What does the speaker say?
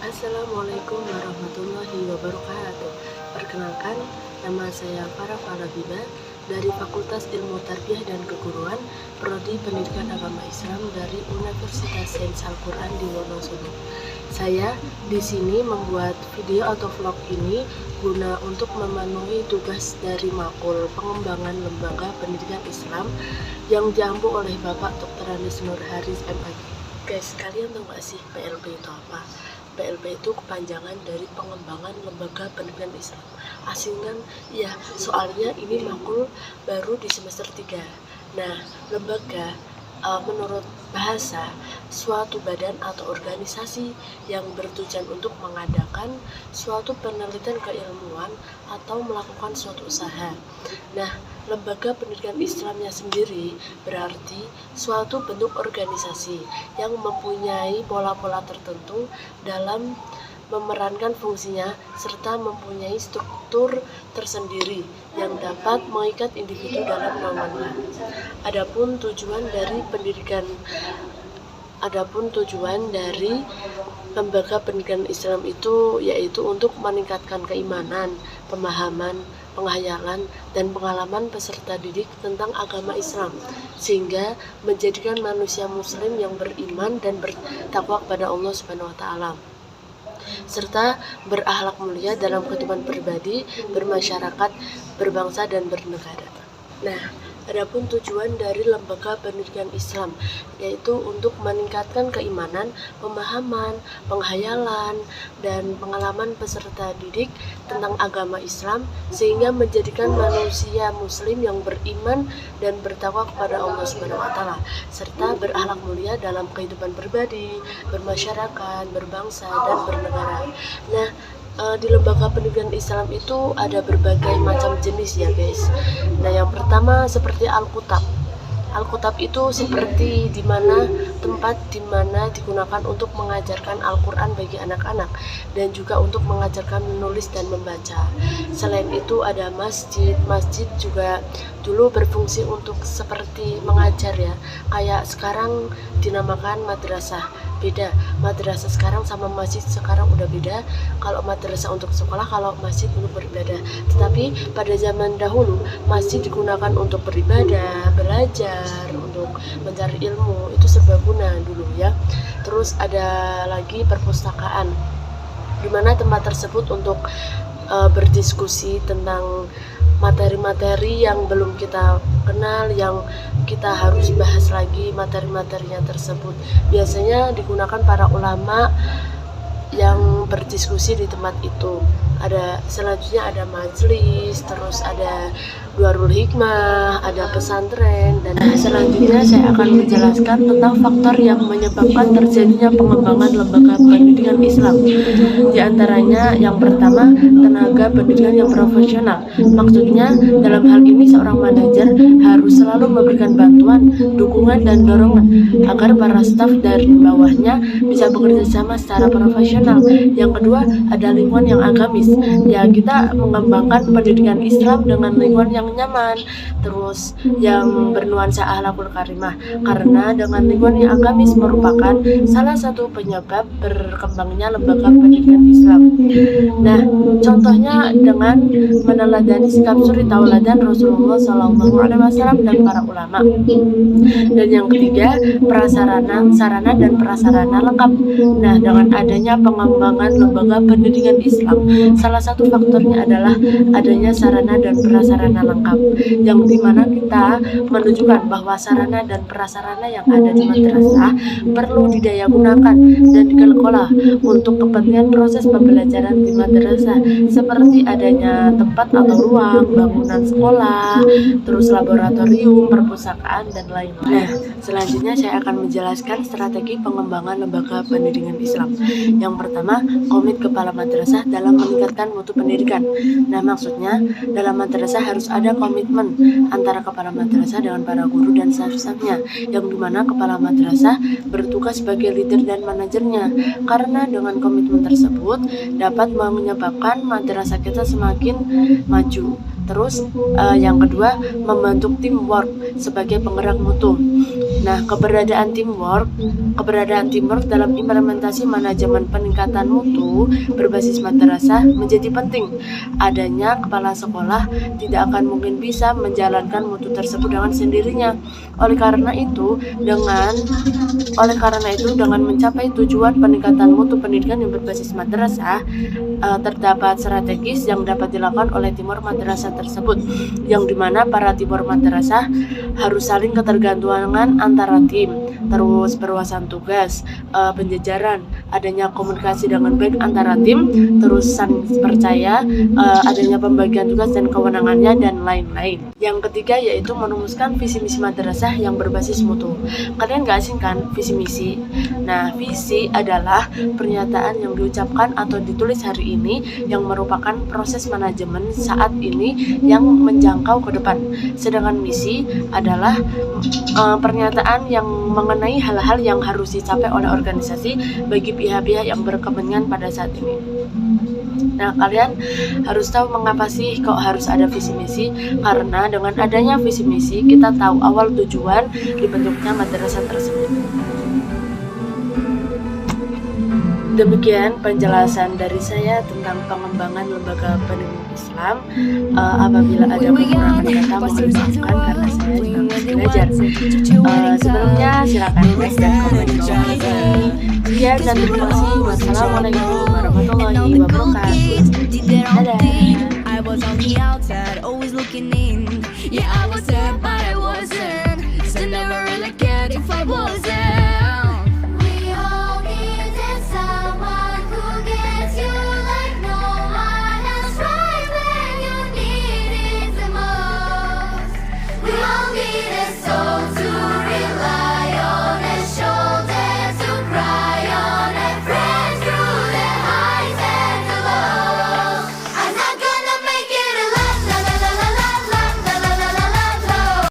Assalamualaikum warahmatullahi wabarakatuh. Perkenalkan, nama saya Farah Falabiba dari Fakultas Ilmu Tarbiyah dan Keguruan, Prodi Pendidikan Agama Islam dari Universitas Sains Al-Quran di Wonosobo. Saya di sini membuat video atau vlog ini guna untuk memenuhi tugas dari Makul Pengembangan Lembaga Pendidikan Islam yang diampu oleh Bapak Dr. Anis Nur Haris MAG. Guys, kalian tahu gak sih PLP itu apa? PLP itu kepanjangan dari Pengembangan Lembaga Pendidikan Islam. Asing kan? Ya, soalnya ini makul baru di semester 3. Nah, lembaga menurut bahasa suatu badan atau organisasi yang bertujuan untuk mengadakan suatu penelitian keilmuan atau melakukan suatu usaha. Nah, lembaga pendidikan Islamnya sendiri berarti suatu bentuk organisasi yang mempunyai pola-pola tertentu dalam memerankan fungsinya serta mempunyai struktur tersendiri yang dapat mengikat individu dalam naungannya. Adapun tujuan dari lembaga pendidikan Islam itu yaitu untuk meningkatkan keimanan, pemahaman, penghayalan, dan pengalaman peserta didik tentang agama Islam, sehingga menjadikan manusia muslim yang beriman dan bertakwa kepada Allah Subhanahu wa taala, serta berakhlak mulia dalam kehidupan pribadi, bermasyarakat, berbangsa, dan bernegara. Nah, adapun tujuan dari lembaga pendidikan Islam yaitu untuk meningkatkan keimanan, pemahaman, penghayalan, dan pengalaman peserta didik tentang agama Islam sehingga menjadikan manusia muslim yang beriman dan bertakwa kepada Allah Subhanahu wa taala serta berakhlak mulia dalam kehidupan pribadi, bermasyarakat, berbangsa, dan bernegara. Nah, di lembaga pendidikan Islam itu ada berbagai macam jenis ya guys. Nah, yang pertama seperti Al-Kutab. Al-Kutab itu seperti tempat di mana digunakan untuk mengajarkan Al-Quran bagi anak-anak dan juga untuk mengajarkan menulis dan membaca. Selain itu ada masjid. Masjid juga dulu berfungsi untuk seperti mengajar ya, kayak sekarang dinamakan madrasah. Beda, madrasah sekarang sama masjid sekarang udah beda. Kalau madrasah untuk sekolah, kalau masjid untuk beribadah. Tetapi pada zaman dahulu masjid digunakan untuk beribadah, belajar, untuk mencari ilmu, itu serbaguna dulu ya. Terus ada lagi perpustakaan, di mana tempat tersebut untuk berdiskusi tentang materi-materi yang belum kita kenal, yang kita harus bahas lagi materi-materinya tersebut. Biasanya digunakan para ulama yang berdiskusi di tempat itu. Selanjutnya ada majelis, terus ada Duarul Hikmah, ada pesantren, dan selanjutnya saya akan menjelaskan tentang faktor yang menyebabkan terjadinya pengembangan lembaga pendidikan Islam. Di antaranya yang pertama, tenaga pendidikan yang profesional. Maksudnya dalam hal ini seorang manajer harus selalu memberikan bantuan, dukungan, dan dorongan agar para staf dari bawahnya bisa bekerja sama secara profesional. Yang kedua, ada lingkungan yang agamis. Ya, kita mengembangkan pendidikan Islam dengan lingkungan yang nyaman, terus yang bernuansa akhlakul karimah, karena dengan lingkungan yang agamis merupakan salah satu penyebab berkembangnya lembaga pendidikan Islam. Nah, contohnya dengan meneladani sikap suri tauladan Rasulullah SAW dan para ulama. Dan yang ketiga, sarana dan prasarana lengkap. Nah, dengan adanya pengembangan lembaga pendidikan Islam, salah satu faktornya adalah adanya sarana dan prasarana lengkap, yang dimana kita menunjukkan bahwa sarana dan prasarana yang ada di madrasah perlu didaya gunakan dan dikelola untuk kepentingan proses pembelajaran di madrasah, seperti adanya tempat atau ruang, bangunan sekolah, terus laboratorium, perpustakaan, dan lain-lain. Nah, selanjutnya saya akan menjelaskan strategi pengembangan lembaga pendidikan Islam. Yang pertama, komit kepala madrasah dalam meningkatkan mutu pendidikan. Nah, maksudnya dalam madrasah harus ada komitmen antara kepala madrasah dengan para guru dan staf-stafnya, yang dimana kepala madrasah bertugas sebagai leader dan manajernya, karena dengan komitmen tersebut dapat menyebabkan madrasah kita semakin maju. Terus yang kedua, membentuk teamwork sebagai penggerak mutu. Nah, keberadaan teamwork dalam implementasi manajemen peningkatan mutu berbasis madrasah menjadi penting. Adanya kepala sekolah tidak akan mungkin bisa menjalankan mutu tersebut dengan sendirinya. Oleh karena itu, dengan mencapai tujuan peningkatan mutu pendidikan yang berbasis madrasah, terdapat strategis yang dapat dilakukan oleh timur madrasah tersebut, yang dimana para timur madrasah harus saling ketergantungan antara tim, terus perluasan tugas, penjajaran, adanya komunikasi dengan baik antara tim, terus saling percaya, adanya pembagian tugas dan kewenangannya, dan lain-lain. Yang ketiga yaitu merumuskan visi misi madrasah yang berbasis mutu. Kalian gak asing kan visi misi? Nah, visi adalah pernyataan yang diucapkan atau ditulis hari ini yang merupakan proses manajemen saat ini yang menjangkau ke depan. Sedangkan misi adalah pernyataan yang mengenai hal-hal yang harus dicapai oleh organisasi bagi pihak-pihak yang berkepentingan pada saat ini. Nah, kalian harus tahu mengapa sih kok harus ada visi misi, karena dengan adanya visi misi kita tahu awal tujuan dibentuknya madrasah tersebut. Demikian penjelasan dari saya tentang pengembangan lembaga pendidikan Islam. Apabila ada kekurangan kata mohon maafkan karena saya juga masih belajar. Sebelumnya silakan like dan komen di bawah ini. Sekian dan terima kasih. Wassalamualaikum warahmatullahi wabarakatuh. Dadah.